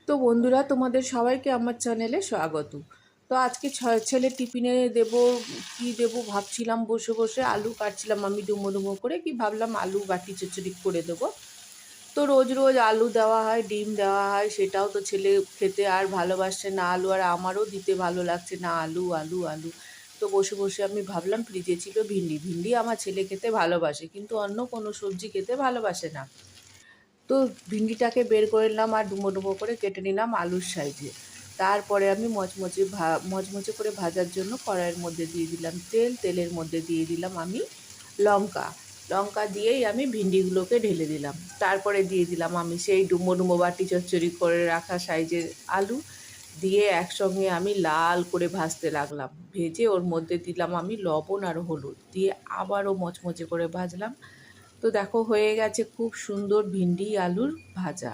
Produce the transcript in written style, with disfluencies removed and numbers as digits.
তো বন্ধুরা, তোমাদের সবাইকে আমার চ্যানেলে স্বাগত। তো আজকে ছেলে টিফিনে দেব, কি দেব ভাবছিলাম, বসে বসে আলু কাটছিলাম আমি ডুমো ডুমো করে, কি ভাবলাম আলু বাটি চচ্চড়ি করে দেবো। তো রোজ রোজ আলু দেওয়া হয়, ডিম দেওয়া হয়, সেটাও তো ছেলে খেতে আর ভালোবাসছে না আলু, আর আমারও দিতে ভালো লাগছে না আলু আলু আলু। তো বসে বসে আমি ভাবলাম, ফ্রিজে ছিল ভিন্ডি, ভিন্ডি আমার ছেলে খেতে ভালোবাসে কিন্তু অন্য কোনো সবজি খেতে ভালোবাসে না। তো ভিন্ডিটাকে বের করে নিলাম আর ডুমো ডুমো করে কেটে নিলাম আলুর সাইজে। তারপরে আমি মচমচে করে ভাজার জন্য কড়াইয়ের মধ্যে দিয়ে দিলাম তেল, তেলের মধ্যে দিয়ে দিলাম আমি লঙ্কা। লঙ্কা দিয়েই আমি ভিন্ডিগুলোকে ঢেলে দিলাম। তারপরে দিয়ে দিলাম আমি সেই ডুমো ডুমো বাটি চচ্চড়ি করে রাখা সাইজের আলু, দিয়ে একসঙ্গে আমি লাল করে ভাজতে লাগলাম। ভেজে ওর মধ্যে দিলাম আমি লবণ আর হলুদ, দিয়ে আবারও মচমচে করে ভাজলাম। তো দেখো, হয়ে গেছে খুব সুন্দর ভিন্ডি আলুর ভাজা।